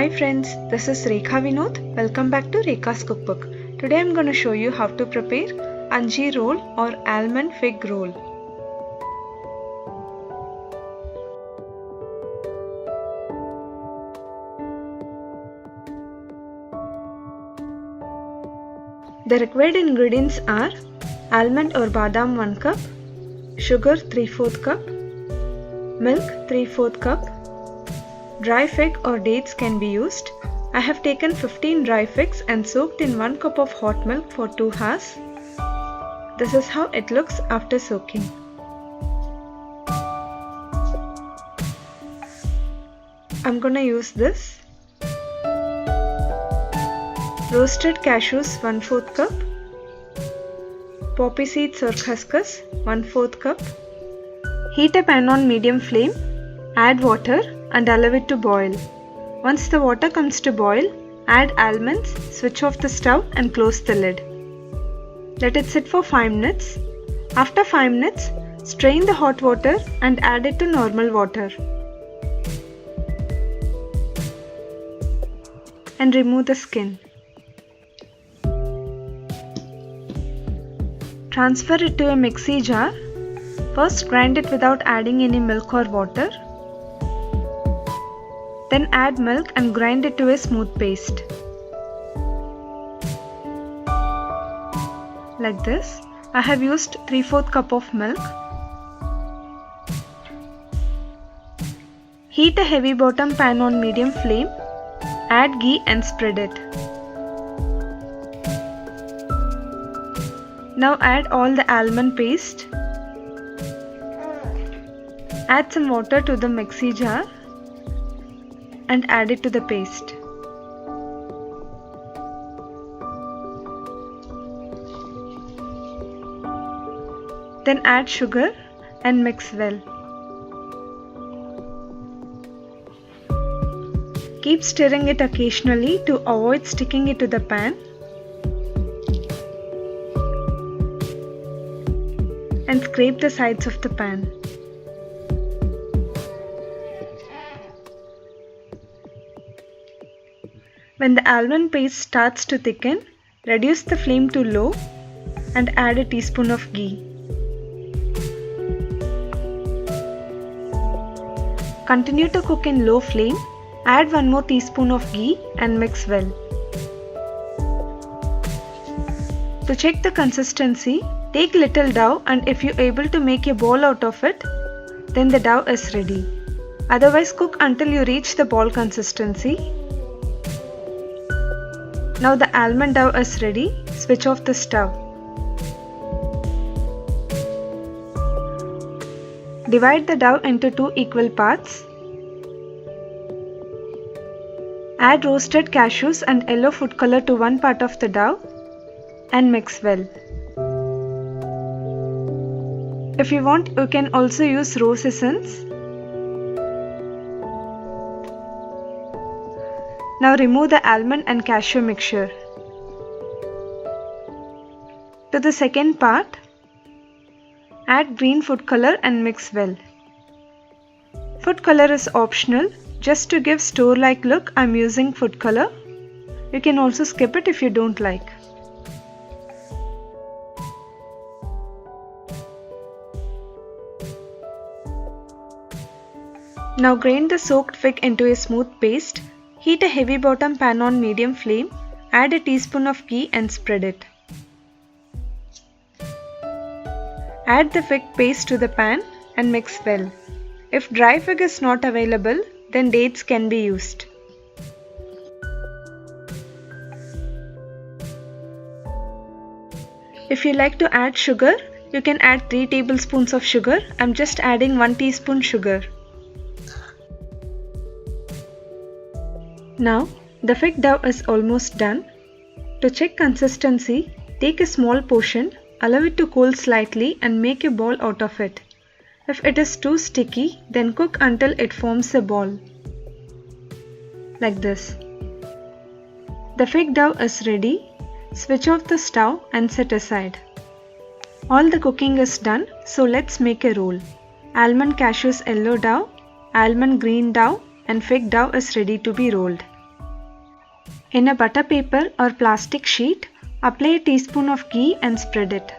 Hi friends, this is Rekha Vinod. Welcome back to Rekha's Cookbook. Today I am going to show you how to prepare Anjeer roll or almond fig roll. The required ingredients are almond or badam 1 cup, sugar 3/4 cup, milk 3/4 cup, dry fig or dates can be used. I have taken 15 dry figs and soaked in 1 cup of hot milk for 2 hours. This is how it looks after soaking. I'm gonna use this. Roasted cashews 1/4 cup, poppy seeds or khaskhas 1/4 cup. Heat a pan on medium flame, add water and allow it to boil. Once the water comes to boil, add almonds, switch off the stove and close the lid. Let it sit for 5 minutes. After 5 minutes, strain the hot water and add it to normal water. And remove the skin. Transfer it to a mixie jar. First grind it without adding any milk or water. Then add milk and grind it to a smooth paste. Like this. I have used 3/4 cup of milk. Heat a heavy bottom pan on medium flame. Add ghee and spread it. Now add all the almond paste. Add some water to the mixie jar and add it to the paste. Then add sugar and mix well. Keep stirring it occasionally to avoid sticking it to the pan. And scrape the sides of the pan. When the almond paste starts to thicken, reduce the flame to low and add a teaspoon of ghee. Continue to cook in low flame. Add 1 more teaspoon of ghee and mix well. To check the consistency, take little dough and if you are able to make a ball out of it, then the dough is ready. Otherwise cook until you reach the ball consistency. Now the almond dough is ready. Switch off the stove. Divide the dough into 2 equal parts. Add roasted cashews and yellow food color to 1 part of the dough and mix well. If you want, you can also use rose essence. Now remove the almond and cashew mixture. To the second part, add green food color and mix well. Food color is optional. Just to give store-like look, I am using food color. You can also skip it if you don't like. Now grind the soaked fig into a smooth paste. Heat a heavy bottom pan on medium flame. Add a teaspoon of ghee and spread it. Add the fig paste to the pan and mix well. If dry fig is not available, then dates can be used. If you like to add sugar, you can add 3 tablespoons of sugar. I am just adding 1 teaspoon sugar. Now, the fig dough is almost done. To check consistency, take a small portion, allow it to cool slightly and make a ball out of it. If it is too sticky, then cook until it forms a ball. Like this. The fig dough is ready. Switch off the stove and set aside. All the cooking is done, so let's make a roll. Almond cashews yellow dough, almond green dough and fig dough is ready to be rolled. In a butter paper or plastic sheet, apply a teaspoon of ghee and spread it.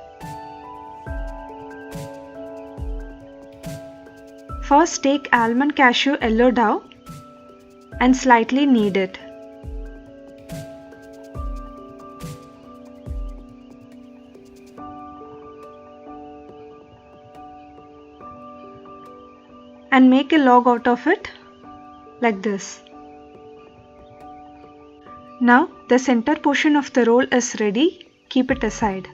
First take almond cashew yellow dough and slightly knead it. And make a log out of it like this. Now the center portion of the roll is ready, keep it aside.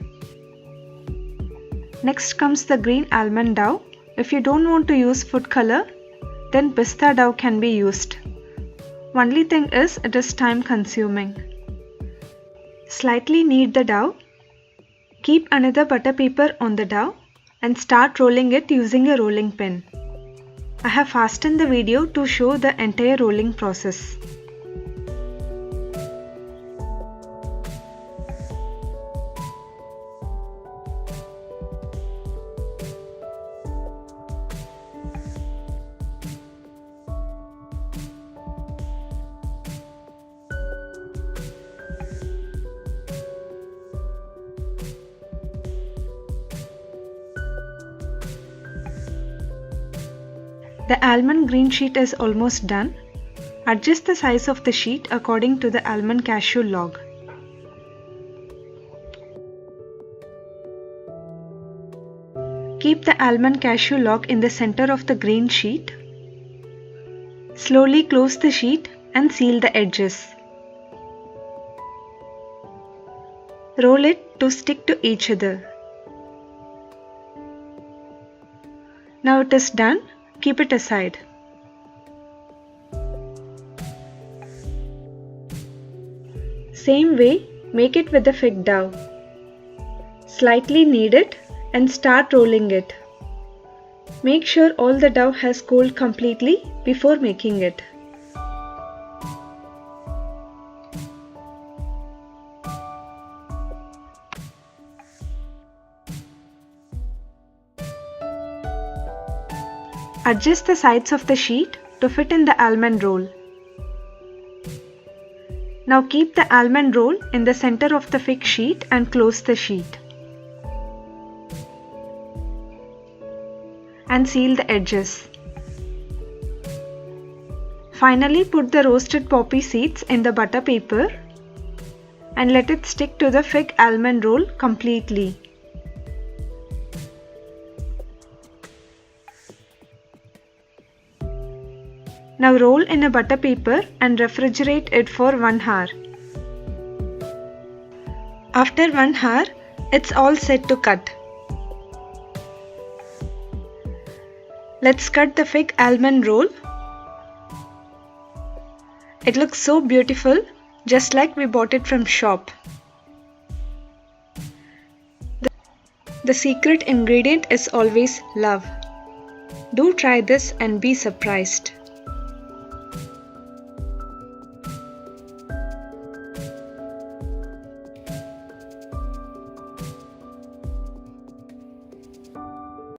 Next comes the green almond dough. If you don't want to use food color, then pista dough can be used. Only thing is it is time consuming. Slightly knead the dough. Keep another butter paper on the dough and start rolling it using a rolling pin. I have fastened the video to show the entire rolling process. The almond green sheet is almost done. Adjust the size of the sheet according to the almond cashew log. Keep the almond cashew log in the center of the green sheet. Slowly close the sheet and seal the edges. Roll it to stick to each other. Now it is done. Keep it aside. Same way, make it with the fig dough. Slightly knead it and start rolling it. Make sure all the dough has cooled completely before making it. Adjust the sides of the sheet to fit in the almond roll. Now keep the almond roll in the center of the fig sheet and close the sheet. And seal the edges. Finally, put the roasted poppy seeds in the butter paper and let it stick to the fig almond roll completely. Now roll in a butter paper and refrigerate it for 1 hour. After 1 hour, it's all set to cut. Let's cut the fig almond roll. It looks so beautiful, just like we bought it from shop. The secret ingredient is always love. Do try this and be surprised.